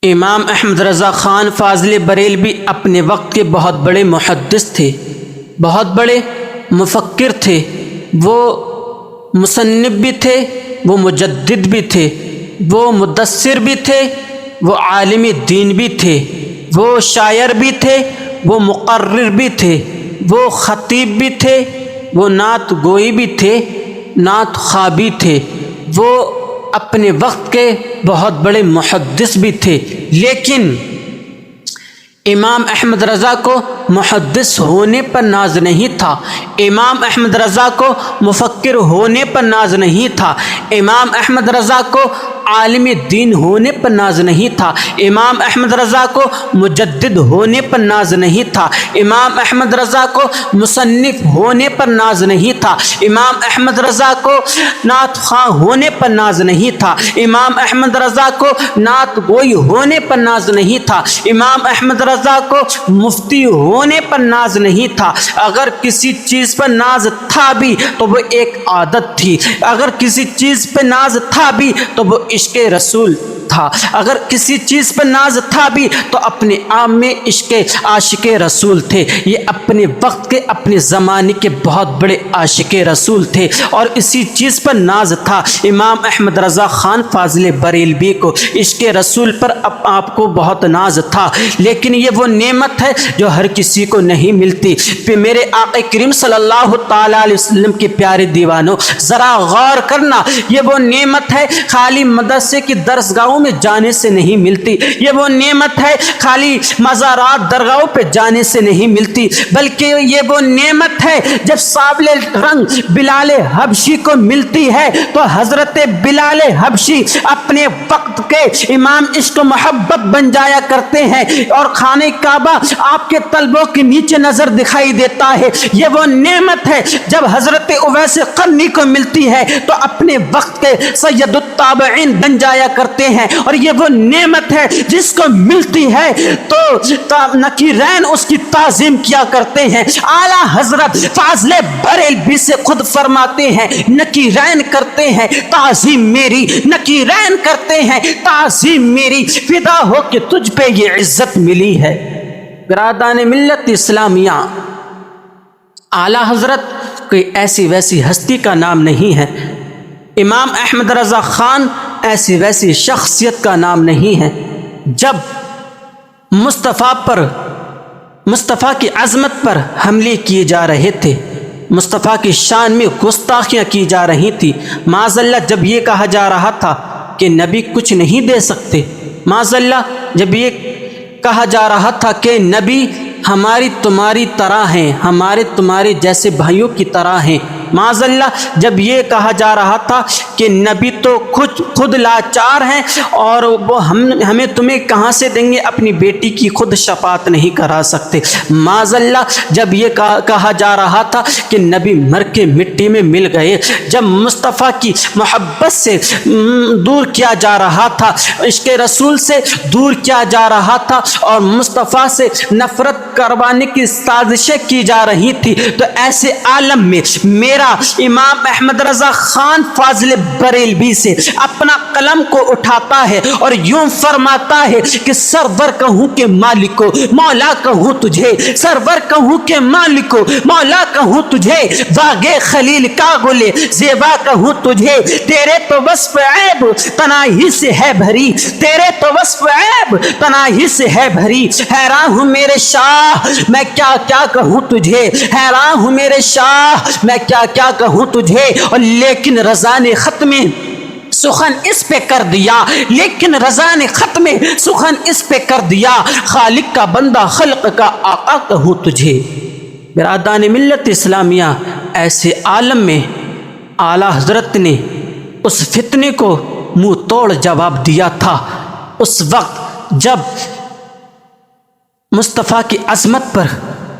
امام احمد رضا خان فاضل بریلوی اپنے وقت کے بہت بڑے محدث تھے، بہت بڑے مفکر تھے، وہ مصنف بھی تھے، وہ مجدد بھی تھے، وہ مدثر بھی تھے، وہ عالم دین بھی تھے، وہ شاعر بھی تھے، وہ مقرر بھی تھے، وہ خطیب بھی تھے، وہ نعت گوئی بھی تھے، نعت خواہ بھی تھے، وہ اپنے وقت کے بہت بڑے محدث بھی تھے۔ لیکن امام احمد رضا کو محدث ہونے پر ناز نہیں تھا، امام احمد رضا کو مفکر ہونے پر ناز نہیں تھا، امام احمد رضا کو عالم دین ہونے پر ناز نہیں تھا، امام احمد رضا کو مجدد ہونے پر ناز نہیں تھا، امام احمد رضا کو مصنف ہونے پر ناز نہیں تھا، امام احمد رضا کو نعت خواہ ہونے پر ناز نہیں تھا، امام احمد رضا کو نعت گوئی ہونے پر ناز نہیں تھا، امام احمد رضا کو مفتی ہونے پر ناز نہیں تھا۔ اگر کسی چیز پر ناز تھا بھی تو وہ ایک عادت تھی، اگر کسی چیز پہ ناز تھا بھی تو وہ عشق رسول تھا، اگر کسی چیز پر ناز تھا بھی تو اپنے آپ میں عشق عاشق رسول تھے۔ یہ اپنے وقت کے اپنے زمانے کے بہت بڑے عاشق رسول تھے اور اسی چیز پر ناز تھا۔ امام احمد رضا خان فاضل بریلوی کو عشق رسول پر آپ کو بہت ناز تھا، لیکن یہ وہ نعمت ہے جو ہر کسی کو نہیں ملتی۔ پھر میرے آقا کریم صلی اللہ تعالیٰ علیہ وسلم کے پیارے دیوانوں، ذرا غور کرنا، یہ وہ نعمت ہے خالی مدرسے کی درسگاہوں میں جانے سے نہیں ملتی، یہ وہ نعمت ہے خالی مزارات درگاہوں پہ جانے سے نہیں ملتی، بلکہ یہ وہ نعمت ہے جب سانولے رنگ بلال حبشی کو ملتی ہے تو حضرت بلال حبشی اپنے وقت کے امام عشق و محبت بن جایا کرتے ہیں اور خانہ کعبہ آپ کے طلبوں کے نیچے نظر دکھائی دیتا ہے۔ یہ وہ نعمت ہے جب حضرت اویس قرنی کو ملتی ہے تو اپنے وقت کے سید التابعین بن جایا کرتے ہیں، اور یہ وہ نعمت ہے جس کو ملتی ہے تو نکیرین اس کی تعظیم کیا کرتے ہیں۔ اعلیٰ حضرت فاضل بریلوی سے خود فرماتے ہیں، نکیرین کرتے ہیں تعظیم میری، نکیرین کرتے ہیں تعظیم میری، فدا ہو کہ تجھ پہ یہ عزت ملی ہے۔ برادران ملت اسلامیہ، اعلیٰ حضرت کوئی ایسی ویسی ہستی کا نام نہیں ہے، امام احمد رضا خان ایسی ویسی شخصیت کا نام نہیں ہے۔ جب مصطفیٰ کی عظمت پر حملے کیے جا رہے تھے، مصطفیٰ کی شان میں گستاخیاں کی جا رہی تھی، معاذ اللہ جب یہ کہا جا رہا تھا کہ نبی کچھ نہیں دے سکتے، معاذ اللہ جب یہ کہا جا رہا تھا کہ نبی ہماری تمہاری طرح ہیں، ہمارے تمہارے جیسے بھائیوں کی طرح ہیں، معاذ اللہ جب یہ کہا جا رہا تھا کہ نبی تو خود لاچار ہیں اور وہ ہمیں تمہیں کہاں سے دیں گے، اپنی بیٹی کی خود شفاعت نہیں کرا سکتے، معاذ اللہ جب یہ کہا جا رہا تھا کہ نبی مر کے مٹی میں مل گئے، جب مصطفیٰ کی محبت سے دور کیا جا رہا تھا، عشق رسول سے دور کیا جا رہا تھا اور مصطفیٰ سے نفرت کروانے کی سازشیں کی جا رہی تھی، تو ایسے عالم میں میرا امام احمد رضا خان فاضل بریلوی سے اپنا قلم کو اٹھاتا ہے اور یوں فرماتا ہے کہ سرور کہوں کہ مالکو مولا کہوں تجھے، سرور کہوں کہ مالکو مولا کہوں تجھے، باغے خلیل کا گلے زیبا کہوں تجھے، تیرے تو وصف عیب تناہی سے ہے بھری، تیرے تو وصف عیب تناہی سے ہے بھری، حیران ہوں میرے شاہ میں کیا کیا کہوں تجھے، حیران ہوں میرے شاہ میں کیا کیا کہوں تجھے، اور لیکن رضا نے ختم سخن اس پہ کر دیا، لیکن رضا نے ختم سخن اس پہ کر دیا، خالق کا بندہ خلق کا آقا کہوں تجھے۔ برادران ملت اسلامیہ، ایسے عالم میں اعلیٰ حضرت نے اس فتنے کو منہ توڑ جواب دیا تھا۔ اس وقت جب مصطفیٰ کی عظمت پر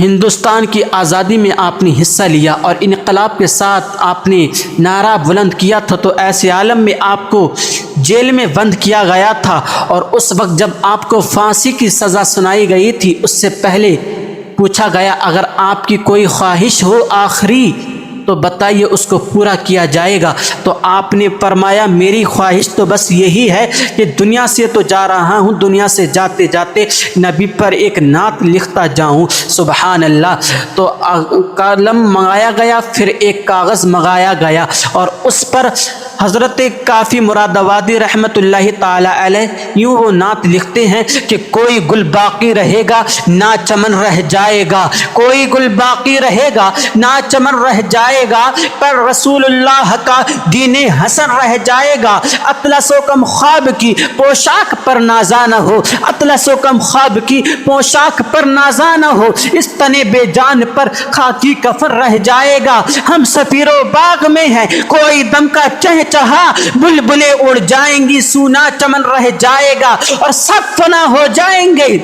ہندوستان کی آزادی میں آپ نے حصہ لیا اور انقلاب کے ساتھ آپ نے نعرہ بلند کیا تھا، تو ایسے عالم میں آپ کو جیل میں بند کیا گیا تھا، اور اس وقت جب آپ کو پھانسی کی سزا سنائی گئی تھی اس سے پہلے پوچھا گیا اگر آپ کی کوئی خواہش ہو آخری تو بتائیے، اس کو پورا کیا جائے گا. تو آپ نے فرمایا میری خواہش تو بس یہی ہے کہ دنیا سے تو جا رہا ہوں، دنیا سے جاتے جاتے نبی پر ایک نعت لکھتا جاؤں. سبحان اللہ. تو قلم منگایا گیا، پھر ایک کاغذ منگایا گیا، اور اس پر حضرت کافی مراد آبادی رحمۃ اللہ تعالی علیہ یوں وہ نعت لکھتے ہیں کہ کوئی گل باقی رہے گا نہ چمن رہ جائے گا، کوئی گل باقی رہے گا نہ چمن رہ جائے گا، پر رسول اللہ کا دین حسن رہ جائے گا. اطلس و کم خواب کی پوشاک پر نازا نہ ہو، اطلس و کم خواب کی پوشاک پر نازا نہ ہو، اس تنے بے جان پر خاکی کفن رہ جائے گا. ہم سفیر و باغ میں ہیں، کوئی دم کا چہچہا، بلبلیں اڑ جائیں گی، سونا چمن رہ جائے گا، اور سب فنا ہو جائیں گے.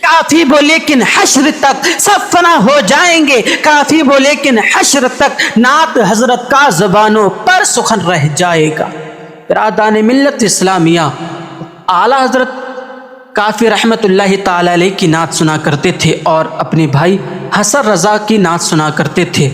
کافی بو لیکن حشر تک سب فنا ہو جائیں گے، کافی بو لیکن حشر تک نعت حضرت کا زبانوں پر سخن رہ جائے گا. برادران ملت اسلامیہ، اعلیٰ حضرت کافی رحمت اللہ تعالی علیہ کی نعت سنا کرتے تھے اور اپنے بھائی حسن رضا کی نعت سنا کرتے تھے.